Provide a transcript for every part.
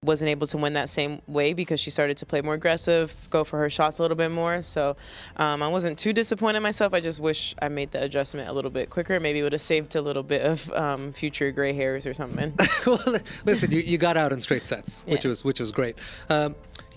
wasn't able to win that same way because she started to play more aggressive, go for her shots a little bit more. So I wasn't too disappointed in myself. I just wish I made the adjustment a little bit quicker. Maybe it would have saved a little bit of future gray hairs or something. Well, listen, you got out in straight sets, which Yeah. was great.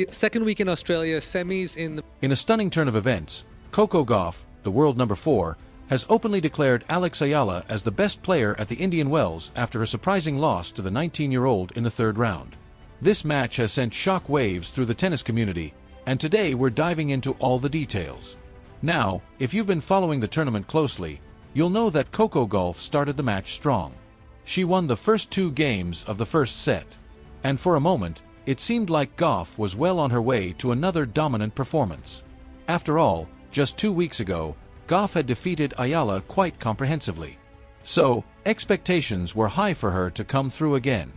Second week in Australia, semis In a stunning turn of events, Coco Gauff, the world number 4, has openly declared Alex Eala as the best player at the Indian Wells after a surprising loss to the 19-year-old in the third round. This match has sent shock waves through the tennis community, and today we're diving into all the details. Now, if you've been following the tournament closely, you'll know that Coco Gauff started the match strong. She won the first 2 games of the first set, and for a moment, it seemed like Gauff was well on her way to another dominant performance. After all, just 2 weeks ago, Gauff had defeated Eala quite comprehensively. So, expectations were high for her to come through again.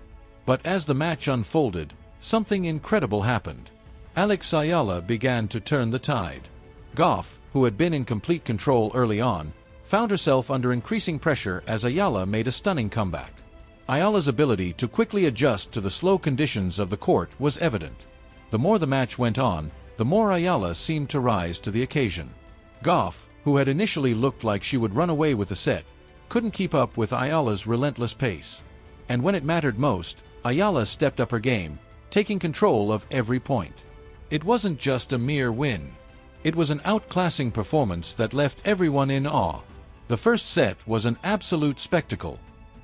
But as the match unfolded, something incredible happened. Alex Eala began to turn the tide. Gauff, who had been in complete control early on, found herself under increasing pressure as Eala made a stunning comeback. Ayala's ability to quickly adjust to the slow conditions of the court was evident. The more the match went on, the more Eala seemed to rise to the occasion. Gauff, who had initially looked like she would run away with the set, couldn't keep up with Ayala's relentless pace. And when it mattered most, Eala stepped up her game, taking control of every point. It wasn't just a mere win. It was an outclassing performance that left everyone in awe. The first set was an absolute spectacle.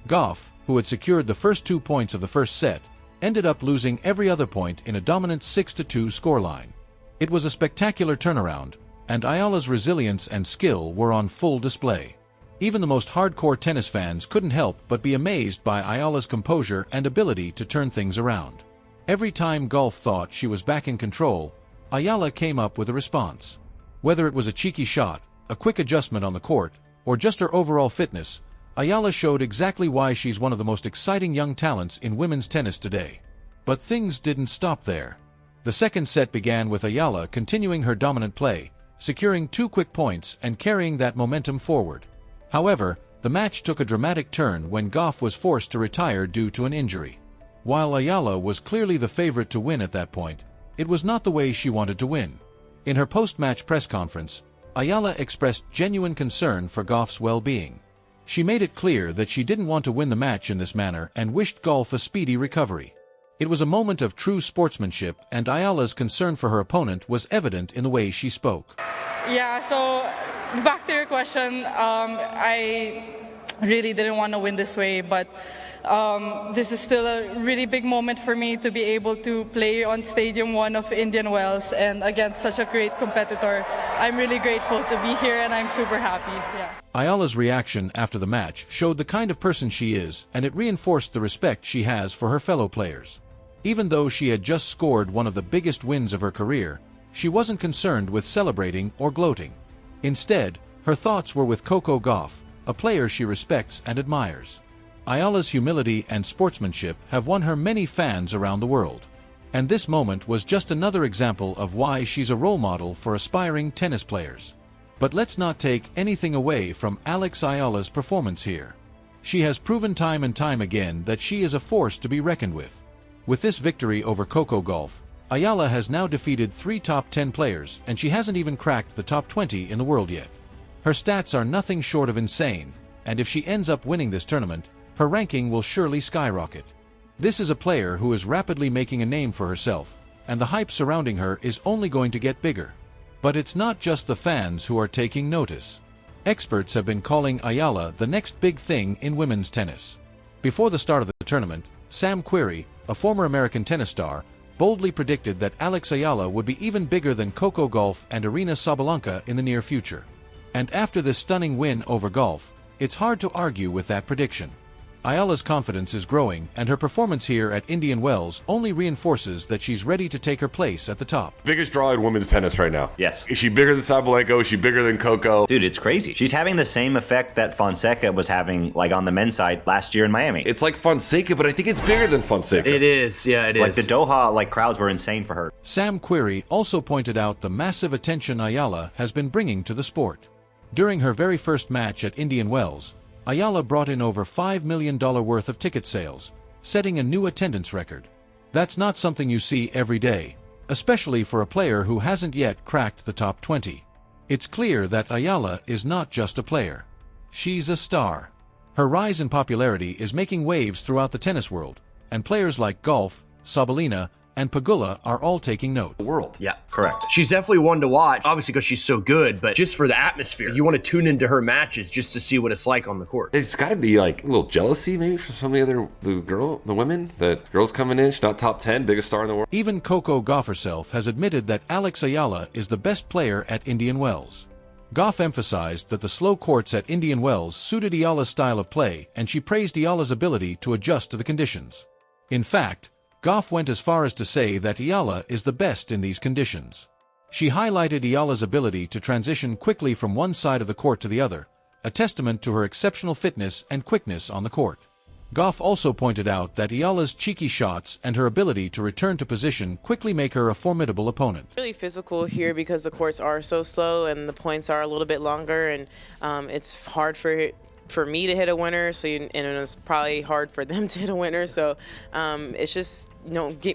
Gauff, who had secured the first 2 points of the first set, ended up losing every other point in a dominant 6-2 scoreline. It was a spectacular turnaround, and Ayala's resilience and skill were on full display. Even the most hardcore tennis fans couldn't help but be amazed by Ayala's composure and ability to turn things around. Every time Gauff thought she was back in control, Eala came up with a response. Whether it was a cheeky shot, a quick adjustment on the court, or just her overall fitness, Eala showed exactly why she's one of the most exciting young talents in women's tennis today. But things didn't stop there. The second set began with Eala continuing her dominant play, securing 2 quick points and carrying that momentum forward. However, the match took a dramatic turn when Gauff was forced to retire due to an injury. While Eala was clearly the favorite to win at that point, it was not the way she wanted to win. In her post-match press conference, Eala expressed genuine concern for Gauff's well-being. She made it clear that she didn't want to win the match in this manner and wished Gauff a speedy recovery. It was a moment of true sportsmanship, and Ayala's concern for her opponent was evident in the way she spoke. Yeah, so back to your question, I really didn't want to win this way, but this is still a really big moment for me to be able to play on Stadium 1 of Indian Wells and against such a great competitor. I'm really grateful to be here and I'm super happy. Yeah. Ayala's reaction after the match showed the kind of person she is, and it reinforced the respect she has for her fellow players. Even though she had just scored one of the biggest wins of her career, she wasn't concerned with celebrating or gloating. Instead, her thoughts were with Coco Gauff, a player she respects and admires. Ayala's humility and sportsmanship have won her many fans around the world. And this moment was just another example of why she's a role model for aspiring tennis players. But let's not take anything away from Alex Eala's performance here. She has proven time and time again that she is a force to be reckoned with. With this victory over Coco Gauff, Eala has now defeated 3 top 10 players, and she hasn't even cracked the top 20 in the world yet. Her stats are nothing short of insane, and if she ends up winning this tournament, her ranking will surely skyrocket. This is a player who is rapidly making a name for herself, and the hype surrounding her is only going to get bigger. But it's not just the fans who are taking notice. Experts have been calling Eala the next big thing in women's tennis. Before the start of the tournament, Sam Querrey, a former American tennis star, boldly predicted that Alex Eala would be even bigger than Coco Gauff and Aryna Sabalenka in the near future. And after this stunning win over Gauff, it's hard to argue with that prediction. Ayala's confidence is growing, and her performance here at Indian Wells only reinforces that she's ready to take her place at the top. Biggest draw in women's tennis right now. Yes. Is she bigger than Sabalenka? Is she bigger than Coco? Dude, it's crazy. She's having the same effect that Fonseca was having, like, on the men's side last year in Miami. It's like Fonseca, but I think it's bigger than Fonseca. It is, yeah, it is. Like, the Doha, like, crowds were insane for her. Sam Querrey also pointed out the massive attention Eala has been bringing to the sport. During her very first match at Indian Wells, Eala brought in over $5 million worth of ticket sales, setting a new attendance record. That's not something you see every day, especially for a player who hasn't yet cracked the top 20. It's clear that Eala is not just a player. She's a star. Her rise in popularity is making waves throughout the tennis world, and players like Gauff, Sabalenka, and Pegula are all taking note. World. Yeah, correct. She's definitely one to watch, obviously because she's so good, but just for the atmosphere. You want to tune into her matches just to see what it's like on the court. There's got to be like a little jealousy maybe from some of the women. That girl's coming in, she's not top 10, biggest star in the world. Even Coco Gauff herself has admitted that Alex Eala is the best player at Indian Wells. Gauff emphasized that the slow courts at Indian Wells suited Eala's style of play, and she praised Eala's ability to adjust to the conditions. In fact, Gauff went as far as to say that Eala is the best in these conditions. She highlighted Eala's ability to transition quickly from one side of the court to the other, a testament to her exceptional fitness and quickness on the court. Gauff also pointed out that Eala's cheeky shots and her ability to return to position quickly make her a formidable opponent. Really physical here because the courts are so slow and the points are a little bit longer, and it's hard for me to hit a winner, and it's probably hard for them to hit a winner. So it's just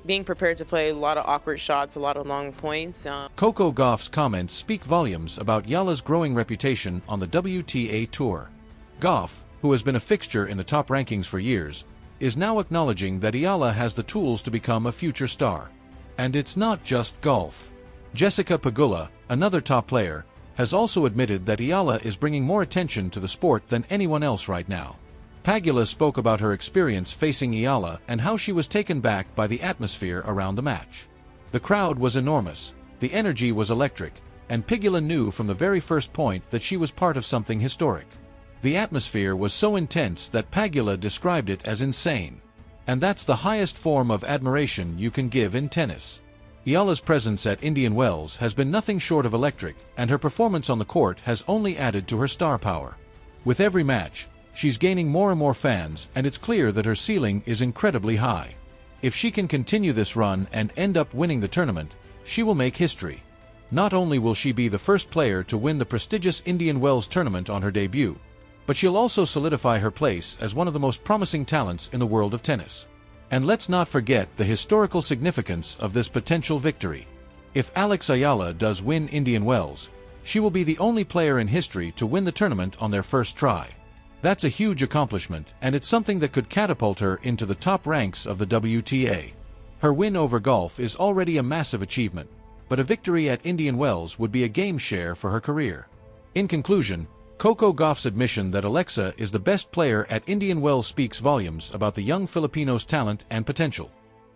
being prepared to play a lot of awkward shots, a lot of long points. Coco Gauff's comments speak volumes about Eala's growing reputation on the WTA Tour. Gauff, who has been a fixture in the top rankings for years, is now acknowledging that Eala has the tools to become a future star. And it's not just golf. Jessica Pegula, another top player, has also admitted that Eala is bringing more attention to the sport than anyone else right now. Pegula spoke about her experience facing Eala and how she was taken back by the atmosphere around the match. The crowd was enormous, the energy was electric, and Pegula knew from the very first point that she was part of something historic. The atmosphere was so intense that Pegula described it as insane. And that's the highest form of admiration you can give in tennis. Eala's presence at Indian Wells has been nothing short of electric, and her performance on the court has only added to her star power. With every match, she's gaining more and more fans, and it's clear that her ceiling is incredibly high. If she can continue this run and end up winning the tournament, she will make history. Not only will she be the first player to win the prestigious Indian Wells tournament on her debut, but she'll also solidify her place as one of the most promising talents in the world of tennis. And let's not forget the historical significance of this potential victory. If Alex Eala does win Indian Wells, she will be the only player in history to win the tournament on their first try. That's a huge accomplishment, and it's something that could catapult her into the top ranks of the WTA. Her win over Gauff is already a massive achievement, but a victory at Indian Wells would be a game share for her career. In conclusion, Coco Gauff's admission that Alexa is the best player at Indian Wells speaks volumes about the young Filipino's talent and potential.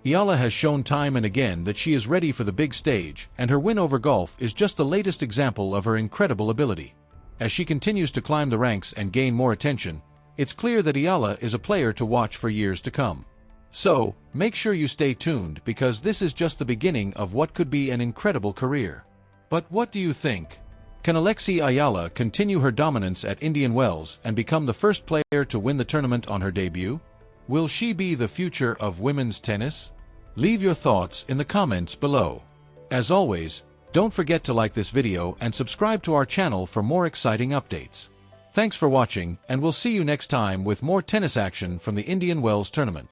Eala has shown time and again that she is ready for the big stage, and her win over Gauff is just the latest example of her incredible ability. As she continues to climb the ranks and gain more attention, it's clear that Eala is a player to watch for years to come. So, make sure you stay tuned because this is just the beginning of what could be an incredible career. But what do you think? Can Alexi Eala continue her dominance at Indian Wells and become the first player to win the tournament on her debut? Will she be the future of women's tennis? Leave your thoughts in the comments below. As always, don't forget to like this video and subscribe to our channel for more exciting updates. Thanks for watching, and we'll see you next time with more tennis action from the Indian Wells tournament.